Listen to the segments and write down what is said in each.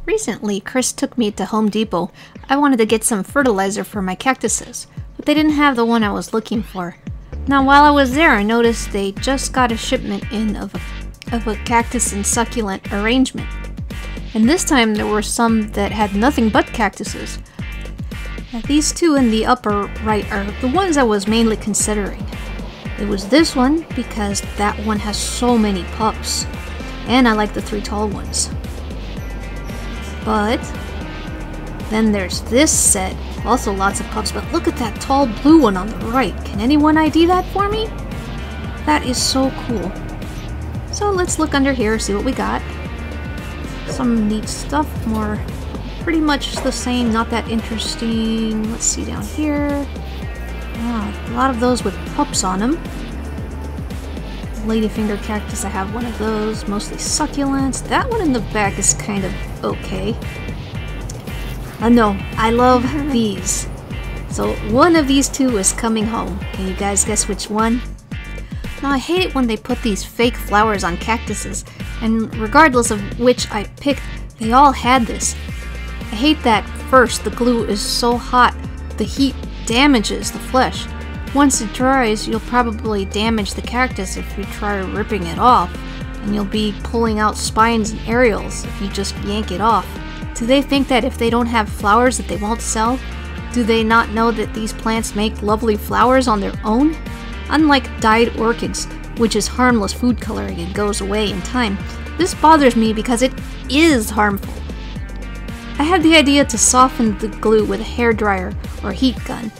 Recently, Chris took me to Home Depot. I wanted to get some fertilizer for my cactuses, but they didn't have the one I was looking for. Now, while I was there, I noticed they just got a shipment in of a cactus and succulent arrangement. And this time there were some that had nothing but cactuses. Now, these two in the upper right are the ones I was mainly considering. It was this one because that one has so many pups, and I like the 3 tall ones. But then there's this set, also lots of pups, but look at that tall blue one on the right. Can anyone ID that for me? That is so cool. So let's look under here, see what we got. Some neat stuff, more pretty much the same, not that interesting. Let's see down here. A lot of those with pups on them. Ladyfinger cactus, I have one of those, mostly succulents. That one in the back is kind of okay. No, I love these. So one of these two is coming home. Can you guys guess which one? Now I hate it when they put these fake flowers on cactuses, and regardless of which I picked, they all had this. I hate that first, the glue is so hot, the heat damages the flesh. Once it dries, you'll probably damage the cactus if you try ripping it off, and you'll be pulling out spines and areoles if you just yank it off. Do they think that if they don't have flowers that they won't sell? Do they not know that these plants make lovely flowers on their own? Unlike dyed orchids, which is harmless food coloring and goes away in time, this bothers me because it is harmful. I had the idea to soften the glue with a hairdryer or heat gun,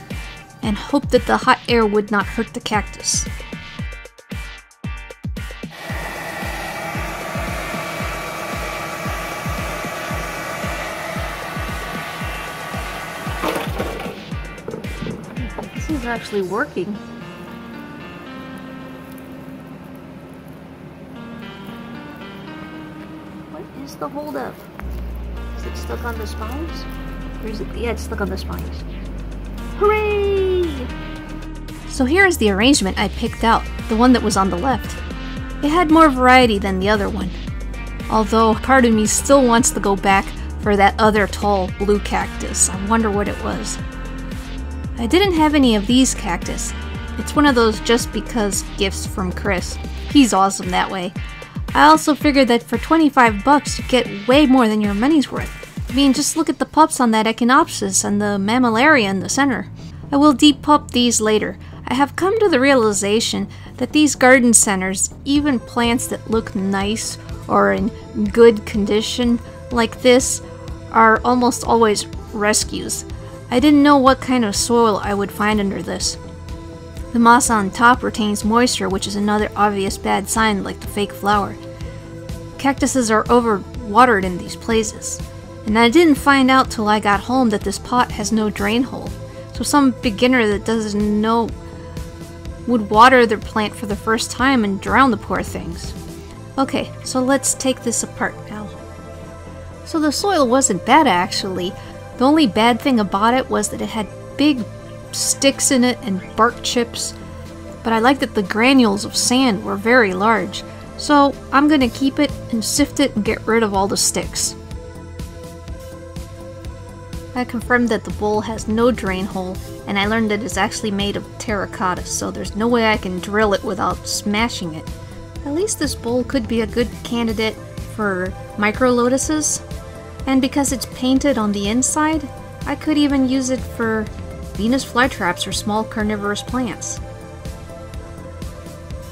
and hope that the hot air would not hurt the cactus. This is actually working. What is the holdup? Is it stuck on the spines? Or is it? Yeah, it's stuck on the spines. Hooray! So here is the arrangement I picked out, the one that was on the left. It had more variety than the other one, although part of me still wants to go back for that other tall blue cactus. I wonder what it was. I didn't have any of these cactus. It's one of those just because gifts from Chris. He's awesome that way. I also figured that for 25 bucks you get way more than your money's worth. I mean, just look at the pups on that Echinopsis and the Mammillaria in the center. I will depup these later. I have come to the realization that these garden centers, even plants that look nice or in good condition like this, are almost always rescues. I didn't know what kind of soil I would find under this. The moss on top retains moisture, which is another obvious bad sign like the fake flower. Cactuses are overwatered in these places. And I didn't find out till I got home that this pot has no drain hole. So some beginner that doesn't know would water their plant for the first time and drown the poor things. Okay, so let's take this apart now. So the soil wasn't bad actually. The only bad thing about it was that it had big sticks in it and bark chips. But I liked that the granules of sand were very large. So I'm gonna keep it and sift it and get rid of all the sticks. I confirmed that the bowl has no drain hole, and I learned that it's actually made of terracotta, so there's no way I can drill it without smashing it. At least this bowl could be a good candidate for microlotuses, and because it's painted on the inside, I could even use it for Venus flytraps or small carnivorous plants.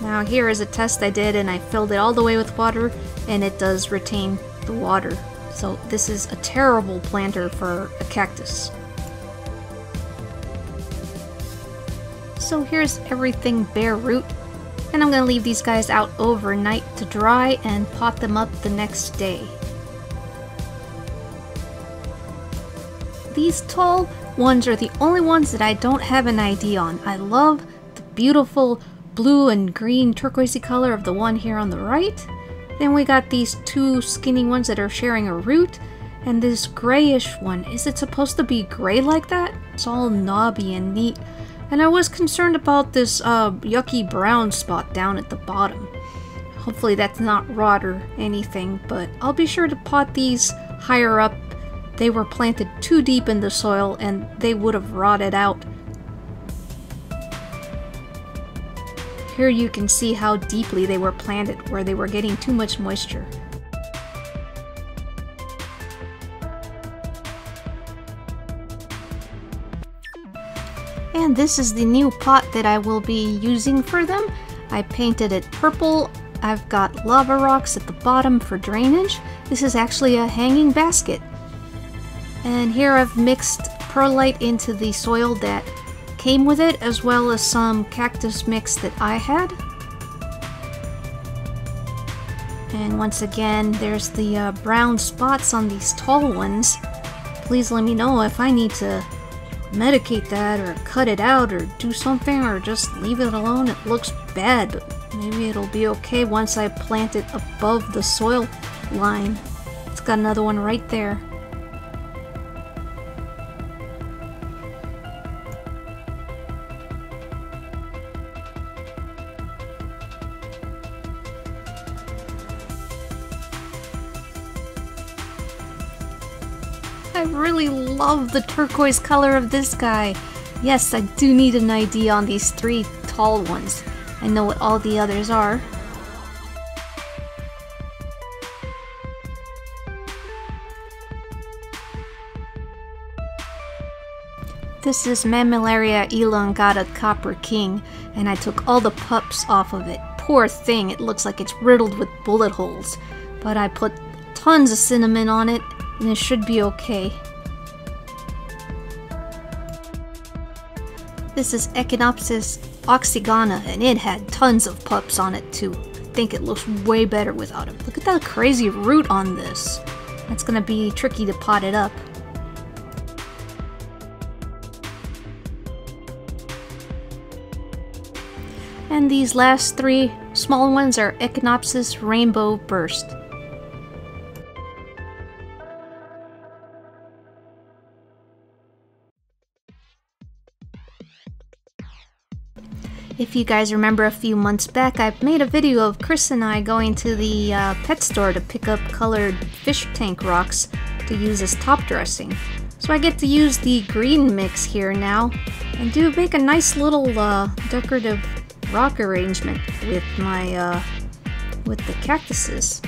Now here is a test I did, and I filled it all the way with water, and it does retain the water. So this is a terrible planter for a cactus. So here's everything bare root, and I'm gonna leave these guys out overnight to dry and pot them up the next day. These tall ones are the only ones that I don't have an ID on. I love the beautiful blue and green turquoisey color of the one here on the right. Then we got these two skinny ones that are sharing a root, and this grayish one. Is it supposed to be gray like that? It's all knobby and neat. And I was concerned about this yucky brown spot down at the bottom. Hopefully that's not rot or anything, but I'll be sure to pot these higher up, they were planted too deep in the soil and they would have rotted out. Here you can see how deeply they were planted, where they were getting too much moisture. And this is the new pot that I will be using for them. I painted it purple. I've got lava rocks at the bottom for drainage. This is actually a hanging basket. And here I've mixed perlite into the soil that came with it, as well as some cactus mix that I had. And once again, there's the brown spots on these tall ones. Please let me know if I need to medicate that or cut it out or do something, or just leave it alone. It looks bad, but maybe it'll be okay once I plant it above the soil line. It's got another one right there. I really love the turquoise color of this guy. Yes, I do need an idea on these 3 tall ones. I know what all the others are. This is Mammillaria elongata Copper King, and I took all the pups off of it. Poor thing, it looks like it's riddled with bullet holes. But I put tons of cinnamon on it, and it should be okay. This is Echinopsis oxygona, and it had tons of pups on it too. I think it looks way better without them. Look at that crazy root on this. That's gonna be tricky to pot it up. And these last 3 small ones are Echinopsis Rainbow Burst. If you guys remember a few months back, I made a video of Chris and I going to the pet store to pick up colored fish tank rocks to use as top dressing. So I get to use the green mix here now and make a nice little decorative rock arrangement with my with the cactuses.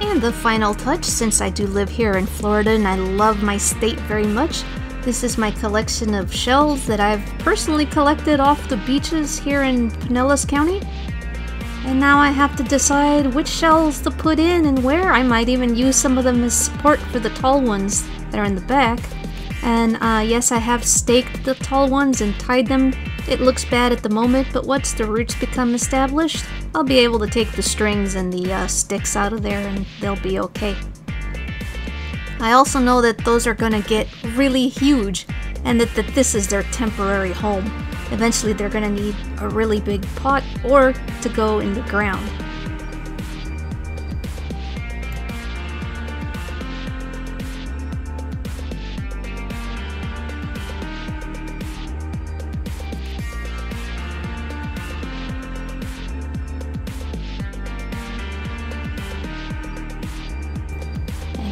And the final touch, since I do live here in Florida and I love my state very much, this is my collection of shells that I've personally collected off the beaches here in Pinellas County. And now I have to decide which shells to put in and where. I might even use some of them as support for the tall ones that are in the back. And yes, I have staked the tall ones and tied them. It looks bad at the moment, but once the roots become established, I'll be able to take the strings and the sticks out of there and they'll be okay. I also know that those are gonna get really huge and that this is their temporary home. Eventually they're gonna need a really big pot or to go in the ground.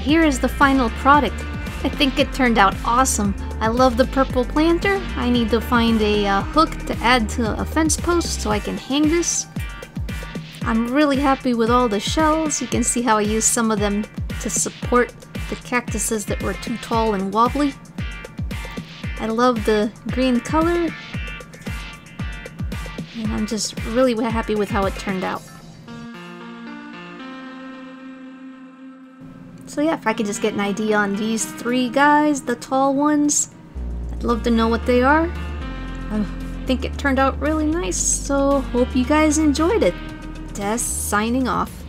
Here is the final product. I think it turned out awesome. I love the purple planter. I need to find a hook to add to a fence post so I can hang this. I'm really happy with all the shells. You can see how I used some of them to support the cactuses that were too tall and wobbly. I love the green color. And I'm just really happy with how it turned out. So yeah, if I could just get an idea on these 3 guys, the tall ones, I'd love to know what they are. I think it turned out really nice, so hope you guys enjoyed it. Tess signing off.